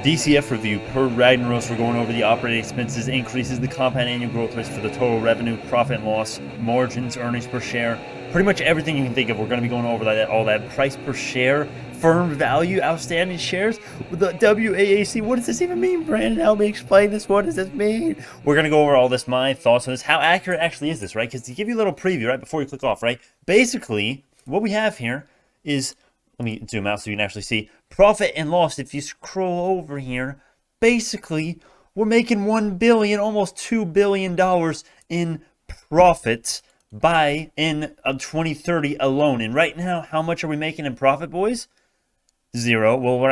DCF review per Ragnaros. We're going over the operating expenses, increases, the compound annual growth rates for the total revenue, profit and loss, margins, earnings per share, pretty much everything you can think of. We're going to be going over that, all that. Price per share, firm value, outstanding shares, with the WAAC. What does this even mean, Brandon? Help me explain this. What does this mean? We're going to go over all this, my thoughts on this. How accurate actually is this, right? Because to give you a little preview right before you click off, right? Basically, what we have here is, let me zoom out so you can actually see profit and loss. If you scroll over here, basically we're making $1 billion, almost $2 billion in profits in 2030 alone. And right now, how much are we making in profit, boys? Zero. Well, we're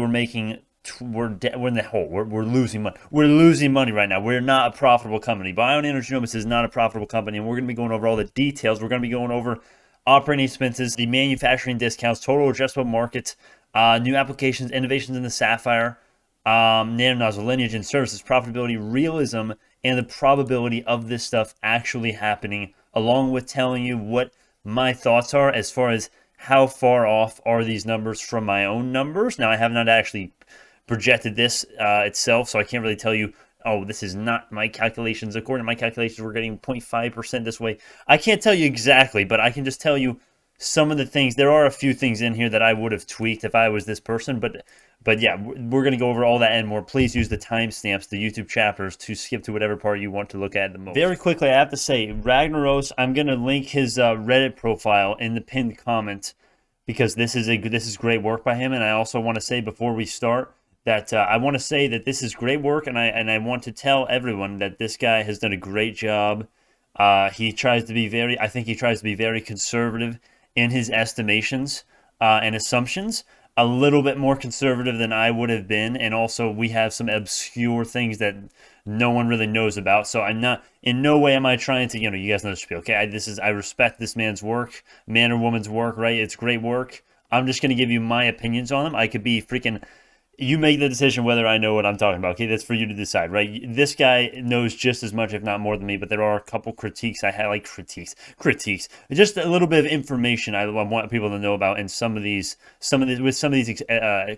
making, we're in the hole. We're losing money. We're losing money right now. We're not a profitable company. Bionano Genomics is not a profitable company, and we're going to be going over all the details. We're going to be going over operating expenses, the manufacturing discounts, total addressable markets, new applications, innovations in the Sapphire, nanonozzle, lineage and services, profitability, realism, and the probability of this stuff actually happening, along with telling you what my thoughts are as far as how far off are these numbers from my own numbers. Now, I have not actually projected this itself, so I can't really tell you, oh, this is not my calculations. According to my calculations, we're getting 0.5% this way. I can't tell you exactly, but I can just tell you some of the things. There are a few things in here that I would have tweaked if I was this person, but yeah, we're going to go over all that and more. Please use the timestamps, the YouTube chapters, to skip to whatever part you want to look at the most. Very quickly, I have to say, Ragnaros, I'm going to link his Reddit profile in the pinned comment, because this is great work by him. And I also want to say before we start that I want to say that this is great work, and I want to tell everyone that this guy has done a great job. He tries to be very conservative in his estimations and assumptions, a little bit more conservative than I would have been. And also, we have some obscure things that no one really knows about. So I'm not, in no way am I trying to, you guys know the spiel, okay? I respect this man's work, man or woman's work, right? It's great work. I'm just going to give you my opinions on them. I could be freaking, you make the decision whether I know what I'm talking about, okay? That's for you to decide, right? This guy knows just as much, if not more than me, but there are a couple critiques I had, like critiques. Just a little bit of information I want people to know about in some of these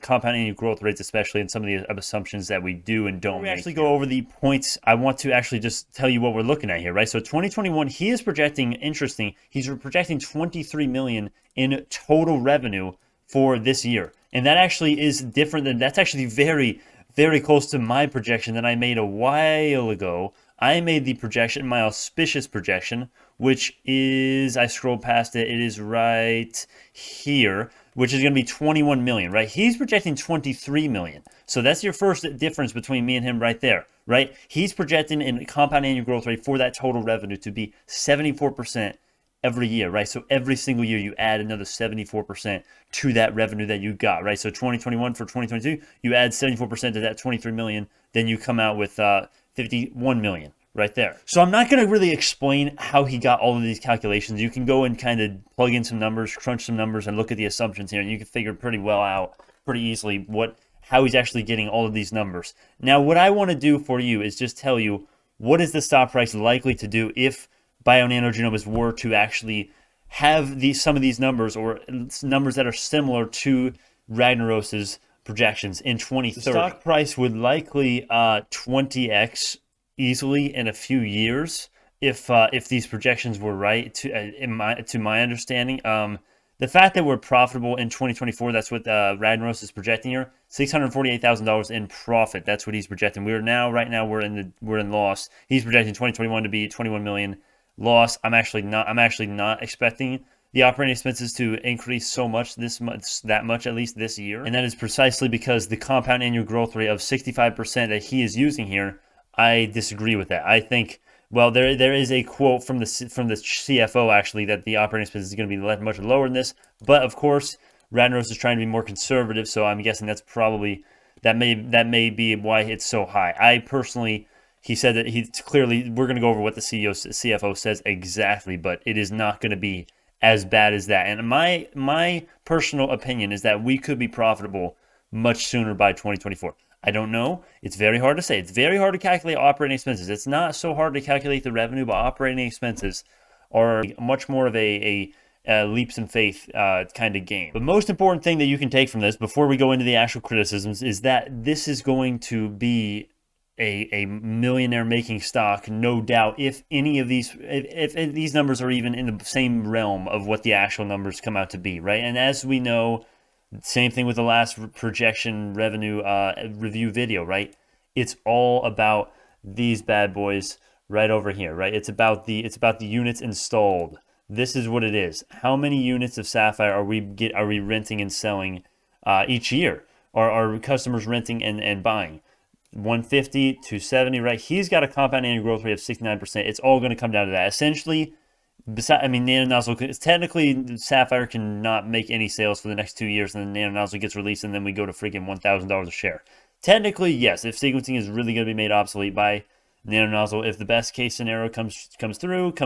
compound annual growth rates, especially, and some of the assumptions that we do and don't make. We actually go over the points. I want to actually just tell you what we're looking at here, right? So 2021, he is projecting, interesting, he's projecting 23 million in total revenue for this year. And that actually is different that's actually very, very close to my projection that I made a while ago. I made the projection, my auspicious projection, which is, I scrolled past it, it is right here, which is going to be 21 million, right? He's projecting 23 million. So that's your first difference between me and him right there, right? He's projecting a compound annual growth rate for that total revenue to be 74% every year, right? So every single year you add another 74% to that revenue that you got, right? So 2021 for 2022, you add 74% to that 23 million, then you come out with 51 million right there. So I'm not going to really explain how he got all of these calculations. You can go and kind of plug in some numbers, crunch some numbers, and look at the assumptions here, and you can figure pretty well out, pretty easily, how he's actually getting all of these numbers. Now, what I want to do for you is just tell you, what is the stock price likely to do if Bionano Genomics were to actually have some of these numbers, or numbers that are similar to Ragnaros's projections in 2030. The stock price would likely 20x easily in a few years if these projections were right. To my understanding, the fact that we're profitable in 2024, that's what Ragnaros is projecting here, $648,000 in profit. That's what he's projecting. Right now we're in loss. He's projecting 2021 to be 21 million. Loss. I'm actually not expecting the operating expenses to increase that much at least this year, and that is precisely because the compound annual growth rate of 65% that he is using here, I disagree with that. I think, well, there is a quote from the CFO actually that the operating expenses is going to be much lower than this, but of course Ragnaros is trying to be more conservative, so I'm guessing that's probably that may be why it's so high. I personally, he said that we're going to go over what the CFO says exactly, but it is not going to be as bad as that. And my personal opinion is that we could be profitable much sooner by 2024. I don't know. It's very hard to say. It's very hard to calculate operating expenses. It's not so hard to calculate the revenue, but operating expenses are much more of a leaps in faith kind of game. The most important thing that you can take from this before we go into the actual criticisms is that this is going to be a millionaire making stock, no doubt, if any of these, if these numbers are even in the same realm of what the actual numbers come out to be, right? And as we know, same thing with the last projection revenue review video, right? It's all about these bad boys right over here, right? It's about the units installed. This is what it is. How many units of Sapphire are we renting and selling each year? Are customers renting and buying? 150, 270, right? He's got a compound annual growth rate of 69%. It's all going to come down to that. Essentially, I mean, nano nozzle, technically, Sapphire cannot make any sales for the next 2 years, and then nano nozzle gets released, and then we go to freaking $1,000 a share. Technically, yes, if sequencing is really going to be made obsolete by nano nozzle, if the best case scenario comes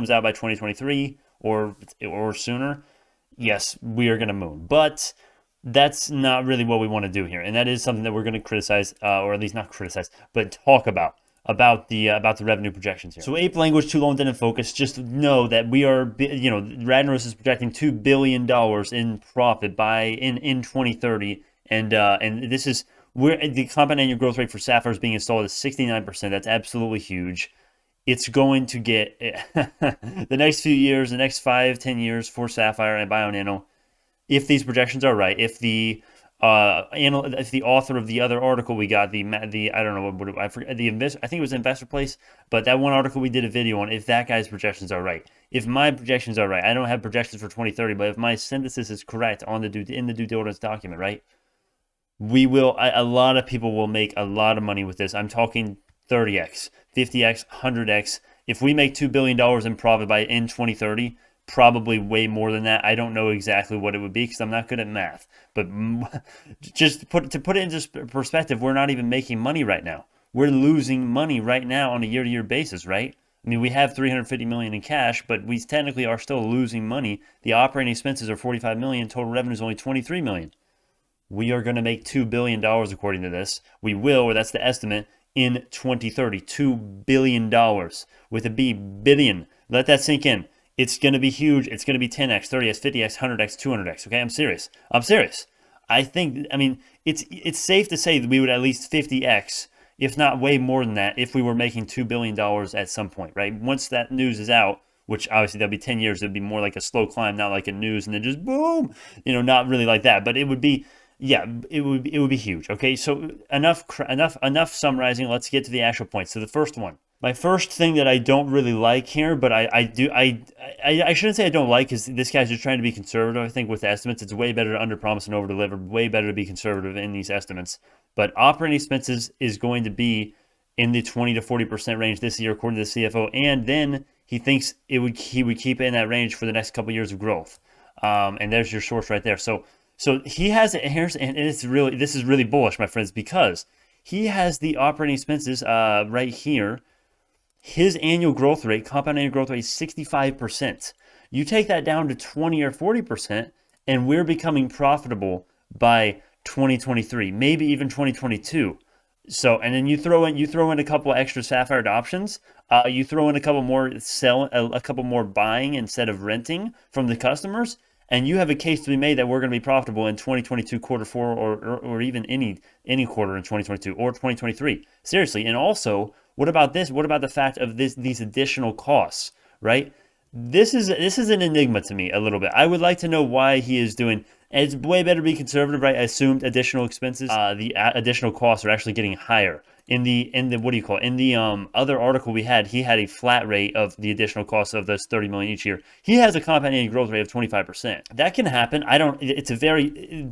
out by 2023 or sooner, yes, we are going to moon. But that's not really what we want to do here, and that is something that we're going to criticize, or at least not criticize, but talk about the revenue projections here. So ape language too long didn't focus. Just know that we are, Ragnaros is projecting $2 billion in profit in 2030, and this is where the compound annual growth rate for Sapphire is being installed is 69%. That's absolutely huge. It's going to get the next few years, the next 5-10 years for Sapphire and Bionano. If these projections are right, if the author of the other article we got, I don't know what I forget, I think it was Investor Place, but that one article we did a video on, if that guy's projections are right, if my projections are right, I don't have projections for 2030, but if my synthesis is correct in the due diligence document, right, we will. A lot of people will make a lot of money with this. I'm talking 30x, 50x, 100x. If we make $2 billion in profit in 2030. Probably way more than that. I don't know exactly what it would be because I'm not good at math. But just to put it into perspective, we're not even making money right now. We're losing money right now on a year-to-year basis, right? I mean, we have $350 million in cash, but we technically are still losing money. The operating expenses are $45 million. Total revenue is only $23 million. We are going to make $2 billion according to this. We will, or that's the estimate, in 2030. $2 billion with a B, billion. Let that sink in. It's going to be huge. It's going to be 10x, 30x, 50x, 100x, 200x. Okay, I'm serious. I mean, it's safe to say that we would at least 50x, if not way more than that, if we were making $2 billion at some point, right? Once that news is out, which obviously that'll be 10 years, it'd be more like a slow climb, not like a news and then just boom, not really like that. But it would be, yeah, it would be huge. Okay, so enough summarizing. Let's get to the actual points. So the first one. My first thing that I don't really like here, but I shouldn't say I don't like, because this guy's just trying to be conservative. I think with estimates, it's way better to underpromise and overdeliver. Way better to be conservative in these estimates. But operating expenses is going to be in the 20 to 40% range this year, according to the CFO. And then he thinks he would keep it in that range for the next couple of years of growth. And there's your source right there. So he has it here, and this is really bullish, my friends, because he has the operating expenses right here. His annual growth rate, compound annual growth rate, is 65%. You take that down to 20 or 40%, and we're becoming profitable by 2023, maybe even 2022. So, and then you throw in a couple extra Sapphire adoptions. You throw in a couple more buying instead of renting from the customers, and you have a case to be made that we're going to be profitable in 2022 quarter four, or even any quarter in 2022 or 2023. Seriously, and also, what about this? What about the fact of these additional costs, right? This is an enigma to me a little bit. I would like to know why he is doing. It's way better to be conservative, right? I assumed additional expenses, the additional costs are actually getting higher. In the what do you call it? In the other article we had, he had a flat rate of the additional costs of those $30 million each year. He has a compound annual growth rate of 25%. That can happen.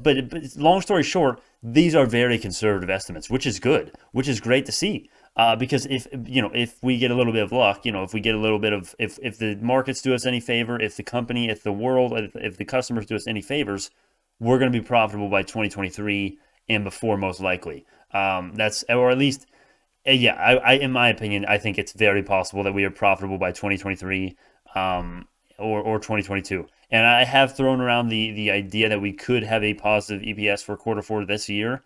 But long story short, these are very conservative estimates, which is good, which is great to see. Because if we get a little bit of luck, if we get a little bit of, if the markets do us any favor, if the company, if the world, if the customers do us any favors, we're going to be profitable by 2023 and before, most likely. That's, or at least, yeah, in my opinion, I think it's very possible that we are profitable by 2023 or 2022. And I have thrown around the idea that we could have a positive EPS for quarter four this year.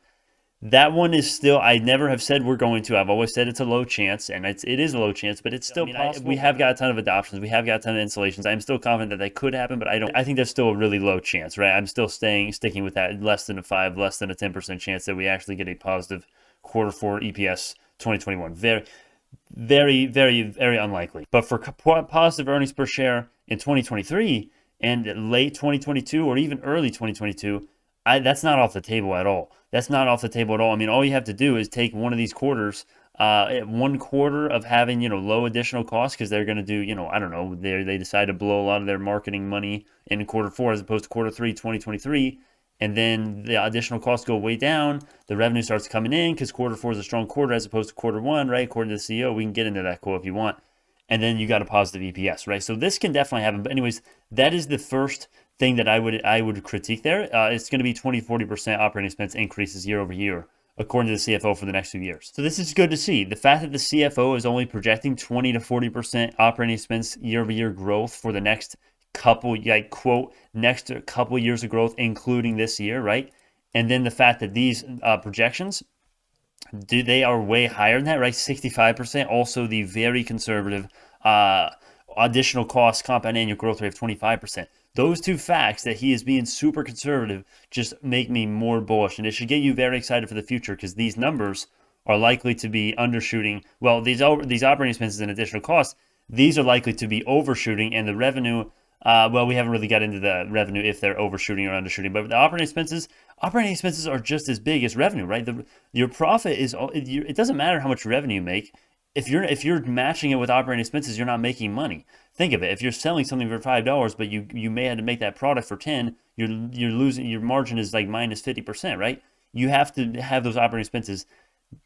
That one is still, I never have said we're going to. I've always said it's a low chance, and it is a low chance, but it's still possible. We have got a ton of adoptions. We have got a ton of installations. I'm still confident that could happen, but I think there's still a really low chance, right? I'm still sticking with that less than a 5, less than a 10% chance that we actually get a positive Q4 EPS 2021. Very, very unlikely. But for positive earnings per share in 2023 and late 2022 or even early 2022, that's not off the table at all. That's not off the table at all. I mean, all you have to do is take one of these quarters, 1/4 of having, low additional costs because they're going to do, I don't know, they decide to blow a lot of their marketing money in Q4 as opposed to Q3 2023. And then the additional costs go way down. The revenue starts coming in because Q4 is a strong quarter as opposed to Q1, right? According to the CEO, we can get into that quote if you want. And then you got a positive EPS, right? So this can definitely happen. But anyways, that is the first thing that I would critique there. It's going to be 20-40% operating expense increases year over year, according to the CFO for the next few years. So this is good to see. The fact that the CFO is only projecting 20-40% operating expense year over year growth for the next couple, quote, next couple years of growth, including this year, right? And then the fact that these projections, they are way higher than that, right? 65%. Also, the very conservative additional cost compound annual growth rate of 25%. Those two facts that he is being super conservative just make me more bullish, and it should get you very excited for the future because these numbers are likely to be undershooting. Well, these operating expenses and additional costs, these are likely to be overshooting, and the revenue. Well, we haven't really got into the revenue if they're overshooting or undershooting, but the operating expenses are just as big as revenue, right? Your profit is, it doesn't matter how much revenue you make. If you're matching it with operating expenses, you're not making money. Think of it. If you're selling something for $5, but you may have to make that product for 10, you're losing, your margin is like minus 50%, right? You have to have those operating expenses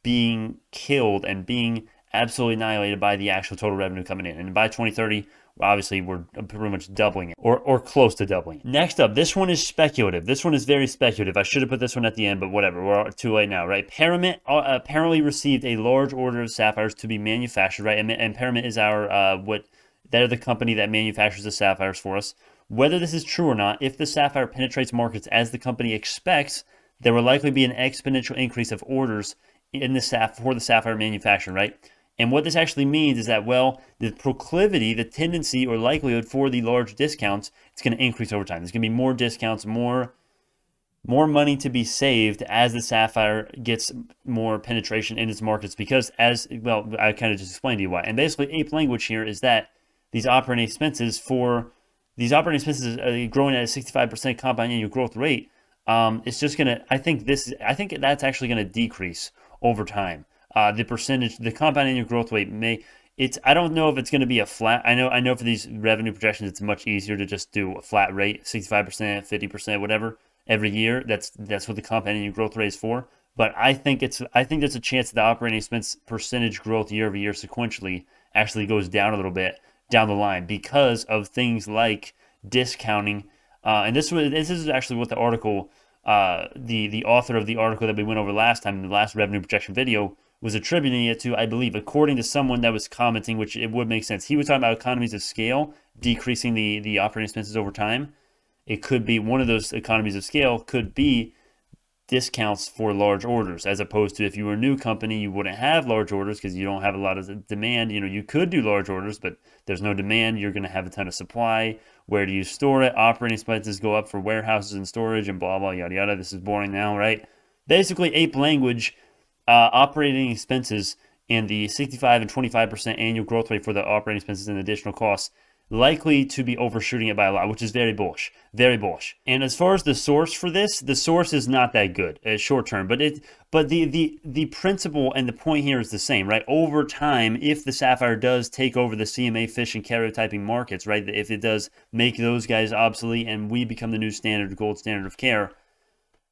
being killed and being absolutely annihilated by the actual total revenue coming in. And by 2030, obviously, we're pretty much doubling it or close to doubling it. Next up, this one is speculative. This one is very speculative. I should have put this one at the end, but whatever. We're too late now, right? Paramount apparently received a large order of sapphires to be manufactured, right? And Paramount is they're the company that manufactures the sapphires for us. Whether this is true or not, if the sapphire penetrates markets as the company expects, there will likely be an exponential increase of orders for the sapphire manufacturing, right? And what this actually means is that, well, the proclivity, the tendency or likelihood for the large discounts, it's going to increase over time. There's going to be more discounts, more money to be saved as the sapphire gets more penetration in its markets because I kind of just explained to you why. And basically, ape language here is that these operating expenses are growing at a 65% compound annual growth rate. It's just going to, I think that's actually going to decrease over time. The compound annual growth rate I don't know if it's going to be a flat. I know for these revenue projections, it's much easier to just do a flat rate, 65%, 50%, whatever, every year. That's what the compound annual growth rate is for. But I think there's a chance that the operating expense percentage growth year over year sequentially actually goes down a little bit down the line because of things like discounting. And this is actually what the article, the author of the article that we went over last time in the last revenue projection video was attributing it to, I believe, according to someone that was commenting, which it would make sense. He was talking about economies of scale, decreasing the operating expenses over time. It could be one of those economies of scale could be discounts for large orders, as opposed to if you were a new company, you wouldn't have large orders because you don't have a lot of demand. You could do large orders, but there's no demand. You're going to have a ton of supply. Where do you store it? Operating expenses go up for warehouses and storage and blah, blah, yada, yada. This is boring now, right? Basically, ape language, operating expenses and the 65 and 25% annual growth rate for the operating expenses and additional costs likely to be overshooting it by a lot, which is very bullish, very bullish. And as far as the source for this, the source is not that good short term, but the principle and the point here is the same, right? Over time, if the sapphire does take over the CMA fish and karyotyping markets, right? If it does make those guys obsolete and we become the new gold standard of care,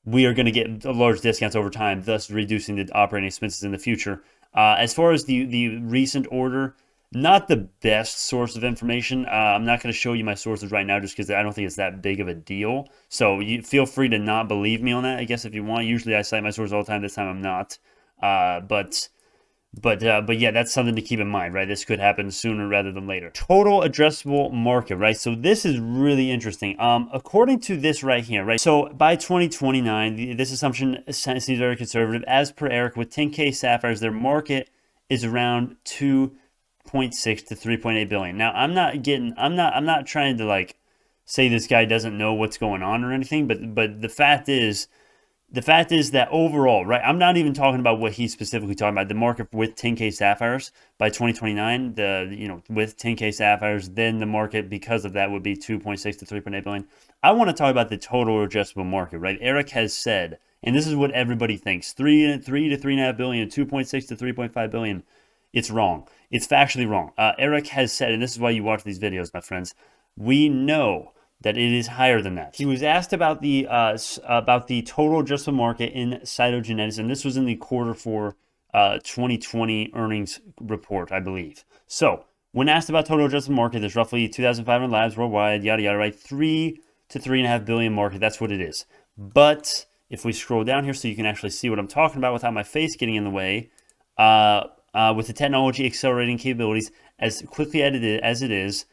we are going to get large discounts over time, thus reducing the operating expenses in the future. As far as the recent order, not the best source of information. I'm not going to show you my sources right now just because I don't think it's that big of a deal. So you feel free to not believe me on that, I guess, if you want. Usually I cite my sources all the time. This time I'm not. But But yeah, that's something to keep in mind, right? This could happen sooner rather than later. Total addressable market, right? So this is really interesting. According to this right here, right? So by 2029, this assumption seems very conservative. As per Eric, with 10K sapphires, their market is around 2.6 to 3.8 billion. Now, I'm not trying to like say this guy doesn't know what's going on or anything, but the fact is that overall, right, I'm not even talking about what he's specifically talking about. The market with 10K sapphires by 2029, with 10K sapphires, then the market because of that would be 2.6 to 3.8 billion. I want to talk about the total addressable market, right? Eric has said, and this is what everybody thinks, 3 to 3.5 billion, 2.6 to 3.5 billion. It's wrong. It's factually wrong. Eric has said, and this is why you watch these videos, my friends, we know that it is higher than that. He was asked about the total addressable market in cytogenetics, and this was in the quarter four 2020 earnings report, I believe. So when asked about total addressable market, there's roughly 2,500 labs worldwide, yada yada, right? 3 to 3.5 billion market. That's what it is. But if we scroll down here, so you can actually see what I'm talking about without my face getting in the way, with the technology accelerating capabilities as quickly as it is,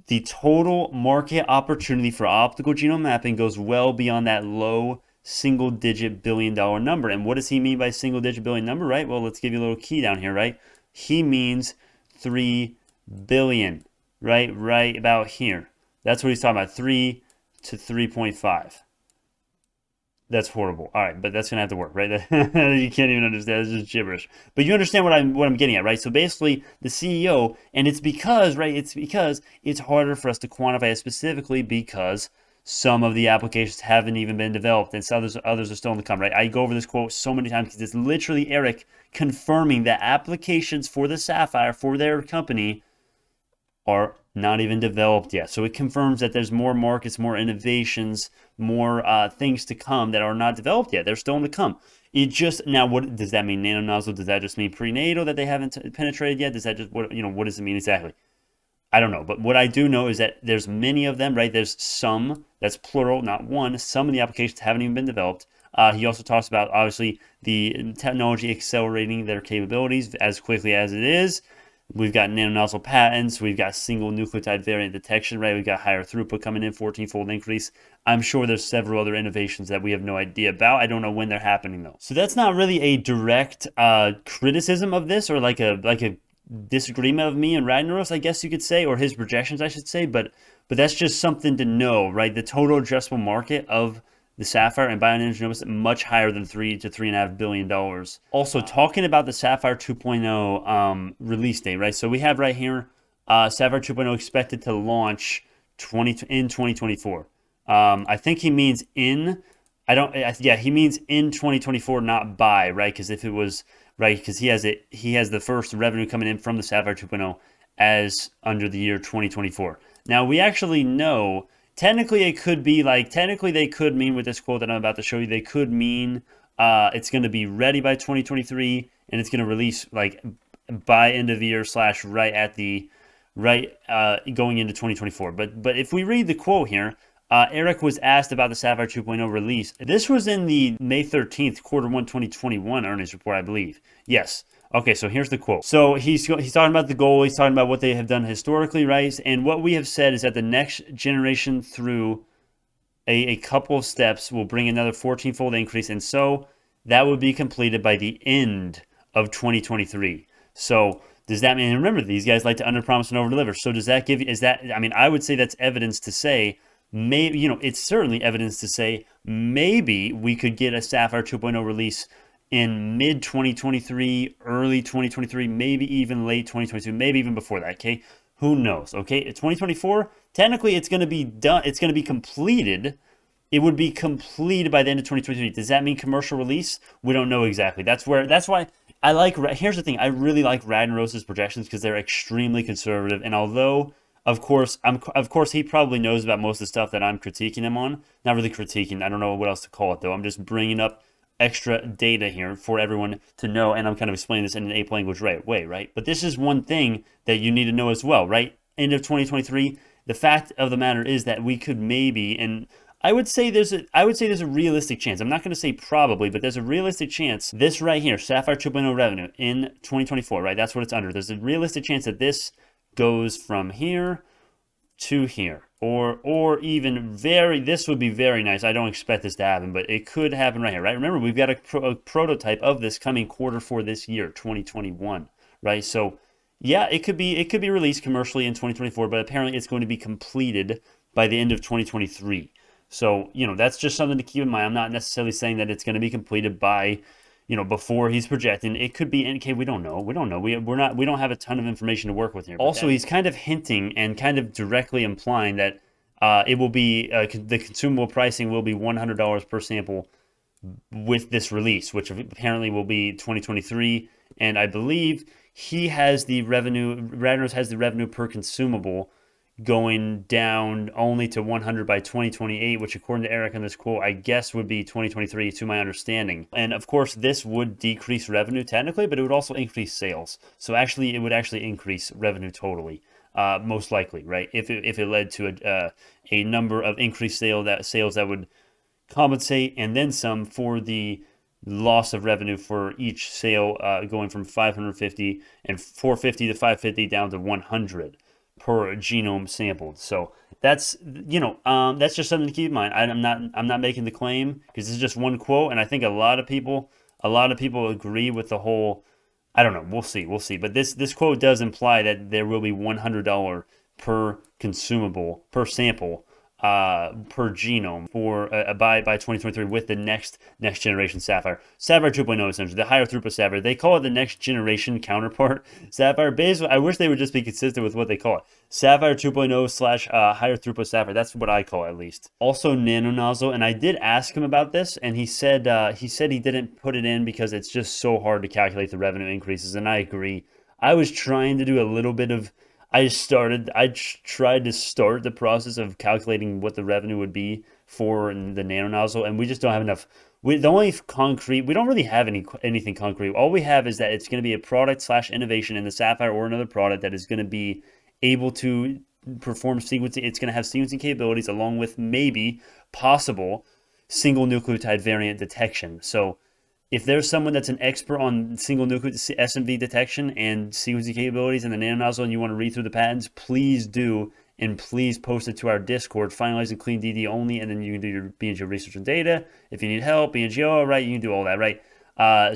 the total market opportunity for optical genome mapping goes well beyond that low single-digit billion-dollar number. And what does he mean by single-digit billion number, right? Well, let's give you a little key down here, right? He means 3 billion, right? Right about here. That's what he's talking about, 3 to 3.5. That's horrible. All right, but that's gonna have to work, right? You can't even understand. It's just gibberish. But you understand what I'm getting at, right? So basically, the CEO, and it's because, right? It's because it's harder for us to quantify it specifically because some of the applications haven't even been developed, and others are still on the come, right? I go over this quote so many times because it's literally Eric confirming that applications for the Sapphire for their company are not even developed yet. So it confirms that there's more markets, more innovations, more things to come that are not developed yet. They're still in the come. It just, now what does that mean? Nano nozzle? Does that just mean prenatal that they haven't penetrated yet? Does that just, what does it mean exactly? I don't know. But what I do know is that there's many of them, right? There's some, that's plural, not one. Some of the applications haven't even been developed. He also talks about, obviously, the technology accelerating their capabilities as quickly as it is. We've got nanonozzle patents. We've got single nucleotide variant detection, right? We've got higher throughput coming in, 14-fold increase. I'm sure there's several other innovations that we have no idea about. I don't know when they're happening, though. So that's not really a direct criticism of this or like a disagreement of me and Ragnaros, I guess you could say, or his projections, I should say. But that's just something to know, right? The total addressable market of the Sapphire and Bionano Genomics much higher than $3 to $3.5 billion. Also, talking about the Sapphire 2.0 release date, right? So we have right here Sapphire 2.0 expected to launch in 2024. I think he means in. He means in 2024, not by, right? Because if it was right, because he has the first revenue coming in from the Sapphire 2.0 as under the year 2024. Now we actually know. Technically, it could be like, technically they could mean with this quote that I'm about to show you, they could mean it's going to be ready by 2023 and it's going to release like by end of the year / right at the, going into 2024. But if we read the quote here, Eric was asked about the Sapphire 2.0 release. This was in the May 13th, quarter 1, 2021 earnings report, I believe. Yes. Okay, so here's the quote. So he's talking about the goal. He's talking about what they have done historically, right? And what we have said is that the next generation through a couple of steps will bring another 14-fold increase. And so that would be completed by the end of 2023. So does that mean, and remember, these guys like to underpromise and overdeliver. So does that give you, I would say that's evidence to say, maybe, it's certainly evidence to say maybe we could get a Sapphire 2.0 release in mid 2023, early 2023, maybe even late 2022, maybe even before that, okay? Who knows, okay? 2024, technically it's going to be done, it's going to be completed. It would be completed by the end of 2023. Does that mean commercial release? We don't know exactly. That's why I like, here's the thing, I really like Ragnaros' projections because they're extremely conservative, and although of course he probably knows about most of the stuff that I'm critiquing him on. Not really critiquing, I don't know what else to call it though. I'm just bringing up extra data here for everyone to know, and I'm kind of explaining this in an ape language way, right? But this is one thing that you need to know as well, right? End of 2023, the fact of the matter is that we could maybe, and I would say there's a realistic chance. I'm not going to say probably, but there's a realistic chance this right here, Sapphire 2.0 revenue in 2024, right? That's what it's under. There's a realistic chance that this goes from here to here, or even this would be very nice. I don't expect this to happen, but it could happen right here, right? Remember, we've got a prototype of this coming quarter for this year, 2021, right? So yeah, it could be released commercially in 2024, but apparently it's going to be completed by the end of 2023. So, that's just something to keep in mind. I'm not necessarily saying that it's going to be completed by, before he's projecting. It could be NK. We don't know. We don't know. We don't have a ton of information to work with here. Also, he's kind of hinting and kind of directly implying that it will be the consumable pricing will be $100 per sample with this release, which apparently will be 2023. And I believe he has the revenue. Radnose has the revenue per consumable going down only to 100 by 2028, which according to Eric in this quote, I guess would be 2023 to my understanding. And of course, this would decrease revenue technically, but it would also increase sales. So actually, it would actually increase revenue totally, most likely, right? If it led to a number of increased sales that would compensate and then some for the loss of revenue for each sale, going from 550 and 450 to 550 down to 100 per genome sampled. So that's that's just something to keep in mind. I'm not making the claim because this is just one quote, and I think a lot of people agree with the whole. I don't know. We'll see. But this quote does imply that there will be $100 per consumable per sample per genome for by 2023 with the next generation Sapphire 2.0, essentially the higher throughput Sapphire. They call it the next generation counterpart Sapphire. Basically, I wish they would just be consistent with what they call it. Sapphire 2.0 / higher throughput Sapphire. That's what I call it, at least. Also nano nozzle, and I did ask him about this, and he said he didn't put it in because it's just so hard to calculate the revenue increases, and I agree. I was trying to do a little bit of I tried to start the process of calculating what the revenue would be for the nano nozzle, and we just don't have enough. We don't really have anything concrete. All we have is that it's going to be a product / innovation in the Sapphire or another product that is going to be able to perform sequencing. It's going to have sequencing capabilities along with maybe possible single nucleotide variant detection. So if there's someone that's an expert on single nucleotide SNV detection and sequencing capabilities in the nano nozzle and you want to read through the patents, please do, and please post it to our Discord, finalizing clean DD only, and then you can do your BNGO research and data. If you need help, BNGO, right, you can do all that, right?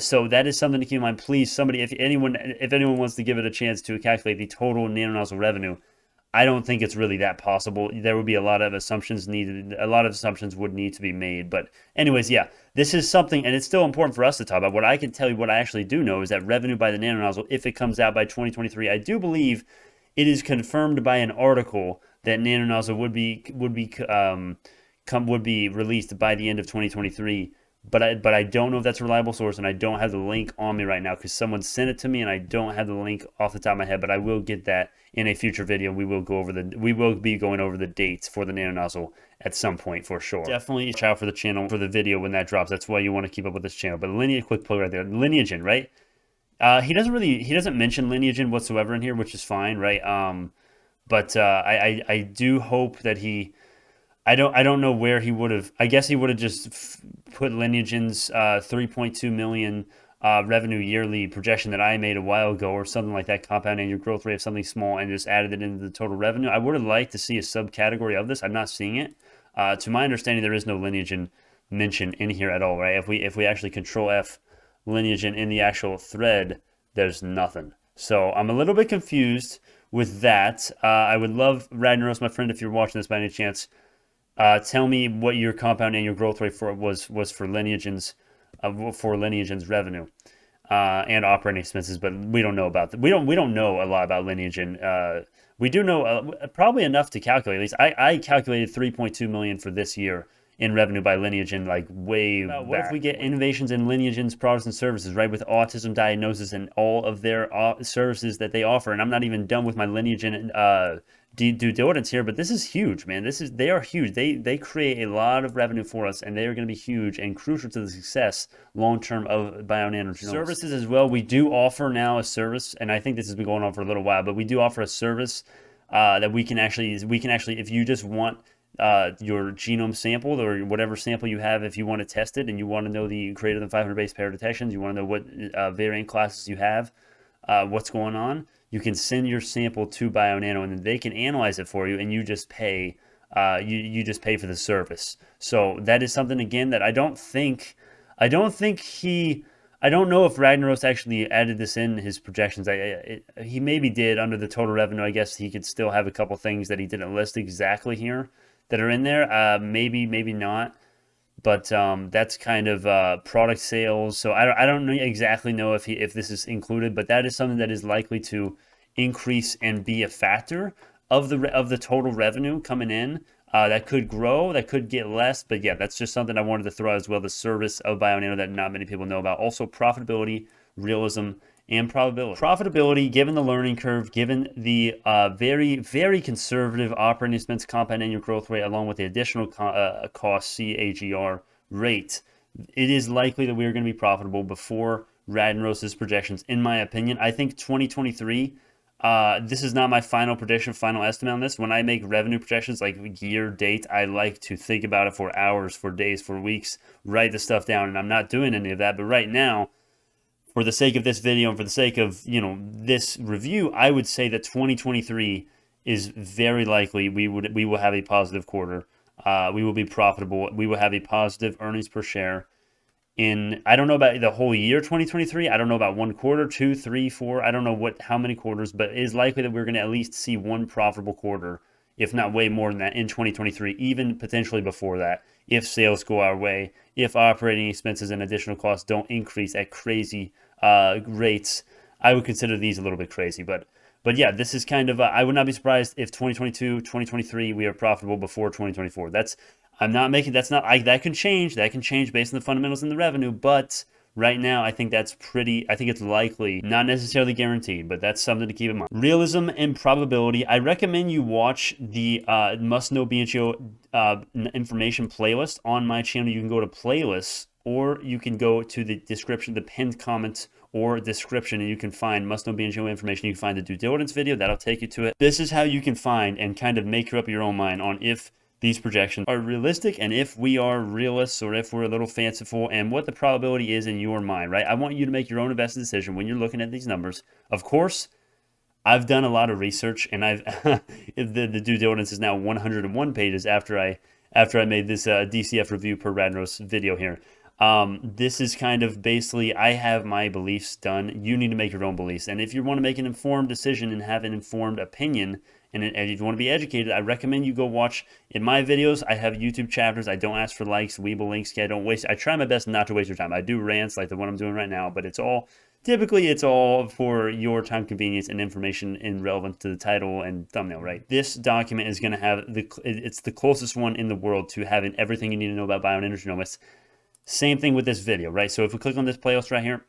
So that is something to keep in mind. Please, somebody, if anyone wants to give it a chance to calculate the total nano nozzle revenue, I don't think it's really that possible. There would be a lot of assumptions needed. A lot of assumptions would need to be made. But anyways, yeah, this is something, and it's still important for us to talk about. What I can tell you, what I actually do know, is that revenue by the nano nozzle, if it comes out by 2023, I do believe it is confirmed by an article that nano nozzle would be released by the end of 2023. But I don't know if that's a reliable source, and I don't have the link on me right now because someone sent it to me, and I don't have the link off the top of my head. But I will get that in a future video. We will be going over the dates for the nano nozzle at some point for sure. Definitely watch out for the channel for the video when that drops. That's why you want to keep up with this channel. But quick plug right there, Lineagen, right? He doesn't mention Lineagen whatsoever in here, which is fine, right? But I do hope that he. I don't know where he would have. I guess he would have just put Lineagen's 3.2 million revenue yearly projection that I made a while ago, or something like that, compound annual growth rate of something small, and just added it into the total revenue. I would have liked to see a subcategory of this. I'm not seeing it. To my understanding, there is no Lineagen mention in here at all, right? If we actually Control F Lineagen in the actual thread, there's nothing. So I'm a little bit confused with that. I would love, Radneros, my friend, if you're watching this by any chance, tell me what your compound annual growth rate was for Lineagen's revenue and operating expenses, but we don't know about that. We don't know a lot about Lineagen. We do know probably enough to calculate. At least I calculated 3.2 million for this year in revenue by Lineagen, like way back. What if we get innovations in Lineagen's products and services, right, with autism diagnosis and all of their services that they offer? And I'm not even done with my Lineagen due diligence here, but this is huge, man. They are huge. They create a lot of revenue for us, and they are going to be huge and crucial to the success long-term of Bionano Genomics. Services as well. We do offer now a service, and I think this has been going on for a little while, but we do offer a service that we can actually, if you just want your genome sample or whatever sample you have if you want to test it and you want to know the greater than 500 base pair detections, you want to know what variant classes you have, what's going on, you can send your sample to Bionano and then they can analyze it for you, and you just pay. You just pay for the service. So that is something again that I don't think he. I don't know if Ragnaros actually added this in his projections. He maybe did under the total revenue. I guess he could still have a couple things that he didn't list exactly here that are in there. Maybe not. But that's kind of product sales. So I don't exactly know if this is included, but that is something that is likely to increase and be a factor of the total revenue coming in. That could grow, that could get less, but yeah, that's just something I wanted to throw out as well. The service of Bionano that not many people know about. Also, profitability, realism, and probability. Profitability, given the learning curve, given the very, very conservative operating expense compound annual growth rate, along with the additional cost CAGR rate, it is likely that we are going to be profitable before Ragnaros' projections. In my opinion, I think 2023. This is not my final prediction, final estimate on this. When I make revenue projections like year, date, I like to think about it for hours, for days, for weeks, write the stuff down, and I'm not doing any of that. But right now, for the sake of this video and for the sake of, this review, I would say that 2023 is very likely we will have a positive quarter. We will be profitable. We will have a positive earnings per share. I don't know about the whole year 2023. I don't know about 1 quarter, 2, 3, 4. I don't know how many quarters, but it is likely that we're going to at least see one profitable quarter, if not way more than that, in 2023, even potentially before that, if sales go our way, if operating expenses and additional costs don't increase at crazy rates. I would consider these a little bit crazy, but yeah, this is kind of I would not be surprised if 2022, 2023 we are profitable before 2024. That can change. That can change based on the fundamentals and the revenue, but right now, I think it's likely, not necessarily guaranteed, but that's something to keep in mind. Realism and probability. I recommend you watch the Must Know BNGO information playlist on my channel. You can go to playlists, or you can go to the description, the pinned comments or description, and you can find Must Know BNGO information. You can find the due diligence video. That'll take you to it. This is how you can find and kind of make up your own mind on if these projections are realistic and if we are realists or if we're a little fanciful and what the probability is in your mind, right? I want you to make your own investment decision when you're looking at these numbers. Of course, I've done a lot of research, and the due diligence is now 101 pages after I made this DCF review per Ragnaros video here. This is kind of basically, I have my beliefs done. You need to make your own beliefs. And if you want to make an informed decision and have an informed opinion, and if you want to be educated, I recommend you go watch in my videos. I have YouTube chapters. I don't ask for likes, Weeble links. I try my best not to waste your time. I do rants like the one I'm doing right now, but typically it's all for your time convenience and information in relevance to the title and thumbnail, right? This document is going to have it's the closest one in the world to having everything you need to know about Bionano Genomics. Same thing with this video, right? So if we click on this playlist right here,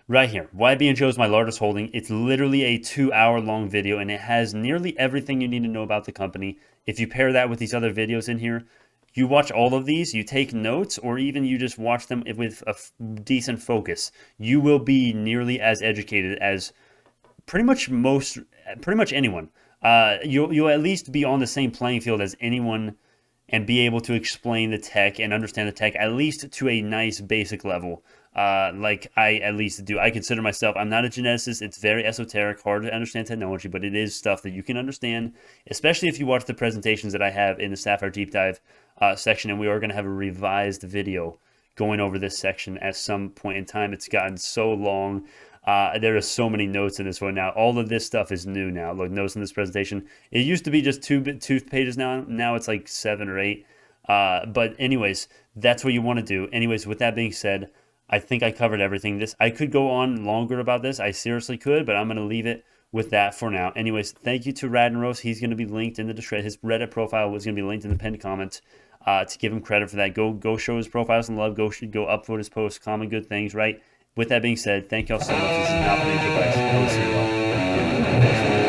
why BNGO is my largest holding. It's literally a 2-hour long video, and it has nearly everything you need to know about the company. If you pair that with these other videos in here, you watch all of these, you take notes, or even you just watch them with a decent focus, you will be nearly as educated as pretty much anyone. You'll at least be on the same playing field as anyone and be able to explain the tech and understand the tech at least to a nice basic level. Like I at least do. I consider myself, I'm not a geneticist. It's very esoteric, hard to understand technology, but it is stuff that you can understand, especially if you watch the presentations that I have in the Sapphire Deep Dive section. And we are going to have a revised video going over this section at some point in time. It's gotten so long. There are so many notes in this one now. All of this stuff is new now. Look, notes in this presentation. It used to be just two pages now. Now it's like 7 or 8. But anyways, that's what you want to do. Anyways, with that being said, I think I covered everything. I could go on longer about this. I seriously could, but I'm going to leave it with that for now. Anyways, thank you to Ragnaros. He's going to be linked in the description. His Reddit profile was going to be linked in the pinned comment. To give him credit for that. Go show his profile some love. Go upvote his posts. Comment good things, right? With that being said, thank y'all so much. This is not financial advice. I will see you all.